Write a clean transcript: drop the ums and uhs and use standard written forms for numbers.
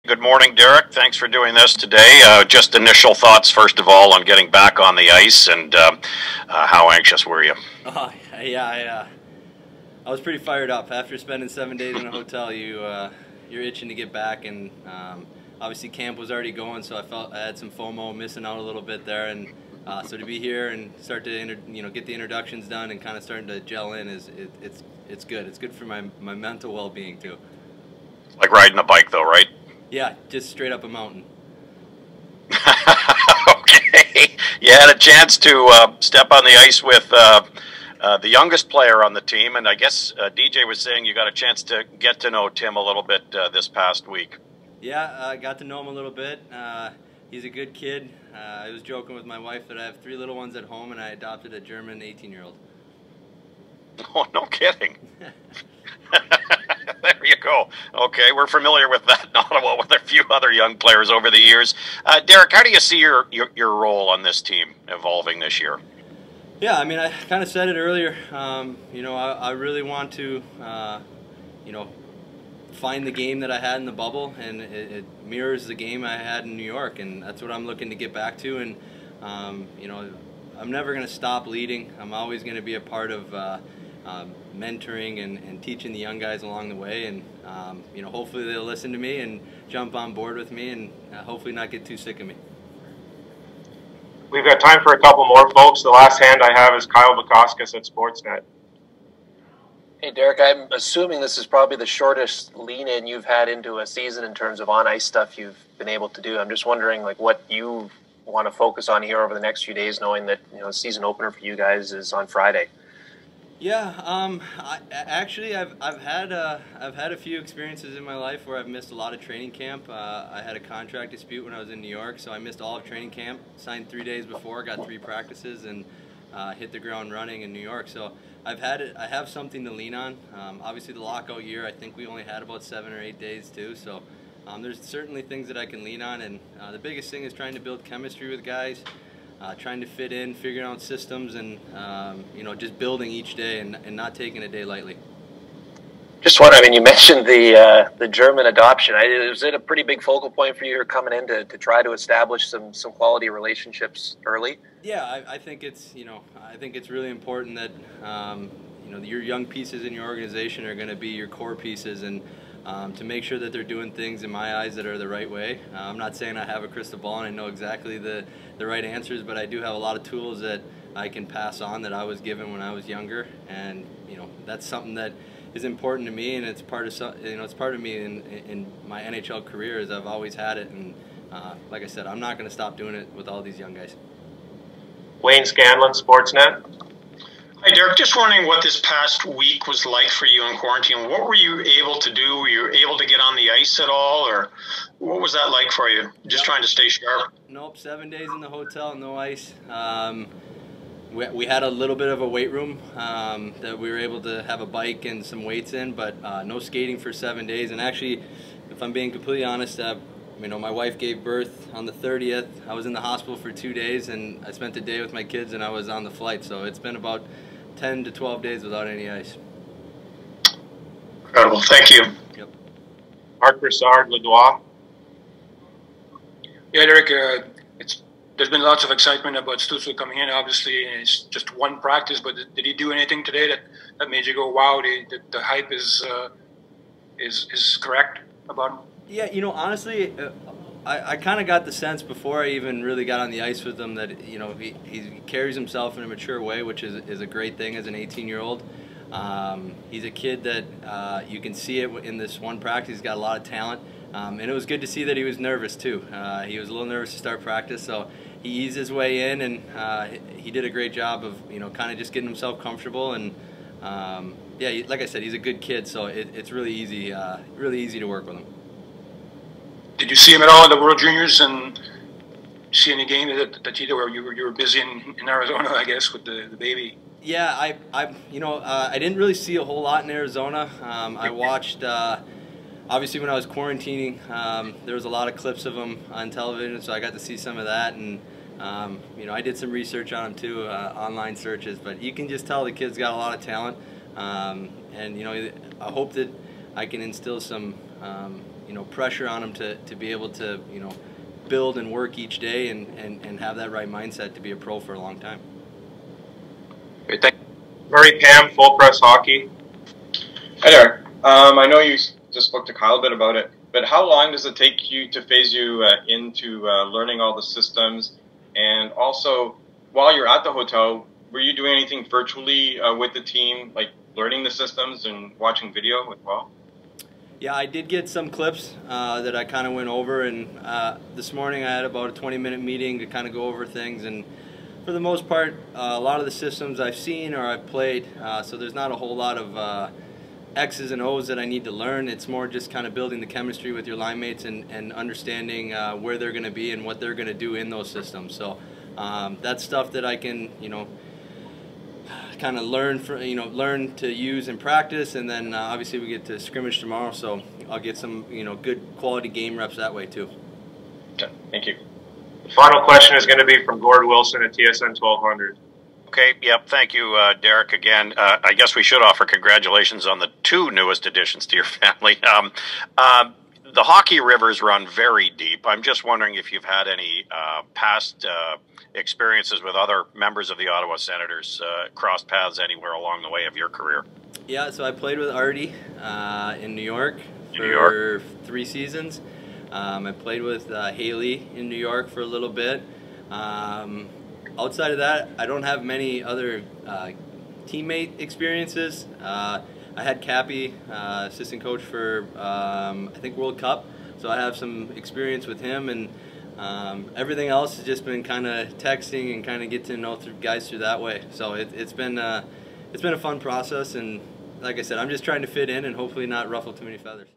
Good morning, Derek. Thanks for doing this today. Just initial thoughts, first of all, on getting back on the ice, and how anxious were you? Yeah, I was pretty fired up after spending 7 days in a hotel. You're itching to get back, and obviously camp was already going, so I felt I had some FOMO, missing out a little bit there, and so to be here and start to get the introductions done and kind of starting to gel in it's good. It's good for my mental well-being too. Like riding a bike, though, right? Yeah, just straight up a mountain. Okay. You had a chance to step on the ice with the youngest player on the team, and I guess DJ was saying you got a chance to get to know Tim a little bit this past week. Yeah, I got to know him a little bit. He's a good kid. I was joking with my wife that I have 3 little ones at home, and I adopted a German 18-year-old. Oh, no kidding. There you go. Okay, we're familiar with that in Ottawa with a few other young players over the years. Derek, how do you see your role on this team evolving this year? Yeah, I mean, I kind of said it earlier. I really want to, find the game that I had in the bubble, and it mirrors the game I had in New York, and that's what I'm looking to get back to. And I'm never going to stop leading. I'm always going to be a part of mentoring and teaching the young guys along the way, and hopefully they'll listen to me and jump on board with me, and hopefully not get too sick of me. We've got time for a couple more, folks. The last hand I have is Kyle Bukauskas at Sportsnet. Hey, Derek, I'm assuming this is probably the shortest lean-in you've had into a season in terms of on-ice stuff you've been able to do. I'm just wondering, what you want to focus on here over the next few days, knowing that season opener for you guys is on Friday. Yeah, I've had a few experiences in my life where I've missed a lot of training camp. I had a contract dispute when I was in New York, so I missed all of training camp. Signed 3 days before, got 3 practices, and hit the ground running in New York. So I have something to lean on. Obviously, the lockout year, I think we only had about 7 or 8 days too. So there's certainly things that I can lean on, and the biggest thing is trying to build chemistry with guys. Trying to fit in, figuring out systems, and just building each day and not taking a day lightly. Just wondering, you mentioned the German adoption. Is it a pretty big focal point for you coming in to try to establish some quality relationships early? Yeah, I think it's really important that your young pieces in your organization are going to be your core pieces, and to make sure that they're doing things in my eyes that are the right way. I'm not saying I have a crystal ball and I know exactly the right answers, but I do have a lot of tools that I can pass on that I was given when I was younger, and that's something that is important to me, and it's part of me in my NHL career, as I've always had it, and like I said, I'm not going to stop doing it with all these young guys. Wayne Scanlon, Sportsnet. Hi, Derek. Just wondering what this past week was like for you in quarantine. What were you able to do? Were you able to get on the ice at all, or what was that like for you? Just trying to stay sharp. Nope, 7 days in the hotel, no ice. We had a little bit of a weight room that we were able to have a bike and some weights in, but no skating for 7 days. And actually, if I'm being completely honest, my wife gave birth on the 30th. I was in the hospital for 2 days, and I spent a day with my kids, and I was on the flight. So it's been about 10 to 12 days without any ice. Incredible. Thank you. Yep. Mark Broussard, Ledois. Yeah, Derek, there's been lots of excitement about Stützle coming in. Obviously, it's just one practice, but did he do anything today that made you go, wow, the hype is correct about him? Yeah, honestly, I kind of got the sense before I even really got on the ice with him that he carries himself in a mature way, which is a great thing as an 18-year-old. He's a kid that you can see it in this one practice. He's got a lot of talent, and it was good to see that he was nervous too. He was a little nervous to start practice, so he eased his way in, and he did a great job of kind of just getting himself comfortable. And yeah, like I said, he's a good kid, so it's really easy to work with him. Did you see him at all at the World Juniors, and see any game that you were busy in Arizona, I guess, with the baby? Yeah, I didn't really see a whole lot in Arizona. I watched, obviously when I was quarantining, there was a lot of clips of him on television, so I got to see some of that, and I did some research on him too, online searches, but you can just tell the kid's got a lot of talent, and I hope that I can instill some pressure on him to be able to build and work each day and have that right mindset to be a pro for a long time. Great, thank you. Murray Pam, Full Press Hockey. Hi there. I know you just spoke to Kyle a bit about it, but how long does it take you to phase you into learning all the systems? And also, while you're at the hotel, were you doing anything virtually with the team, like learning the systems and watching video as well? Yeah, I did get some clips that I kind of went over, and this morning I had about a 20-minute meeting to kind of go over things, and for the most part, a lot of the systems I've seen or I've played, so there's not a whole lot of X's and O's that I need to learn. It's more just kind of building the chemistry with your line mates and understanding where they're going to be and what they're going to do in those systems. So that's stuff that I can, kind of learn to use in practice, and then obviously we get to scrimmage tomorrow, so I'll get some good quality game reps that way too. Okay, thank you. The final question is going to be from Gord Wilson at TSN 1200. Okay, yep, thank you, Derek, again. I guess we should offer congratulations on the 2 newest additions to your family. The hockey rivers run very deep. I'm just wondering if you've had any past experiences with other members of the Ottawa Senators, crossed paths anywhere along the way of your career. Yeah, so I played with Artie in New York for 3 seasons. I played with Haley in New York for a little bit. Outside of that, I don't have many other teammate experiences. I had Cappy, assistant coach for I think World Cup, so I have some experience with him, and everything else has just been kind of texting and kind of get to know guys through that way. So it's been a fun process, and like I said, I'm just trying to fit in and hopefully not ruffle too many feathers.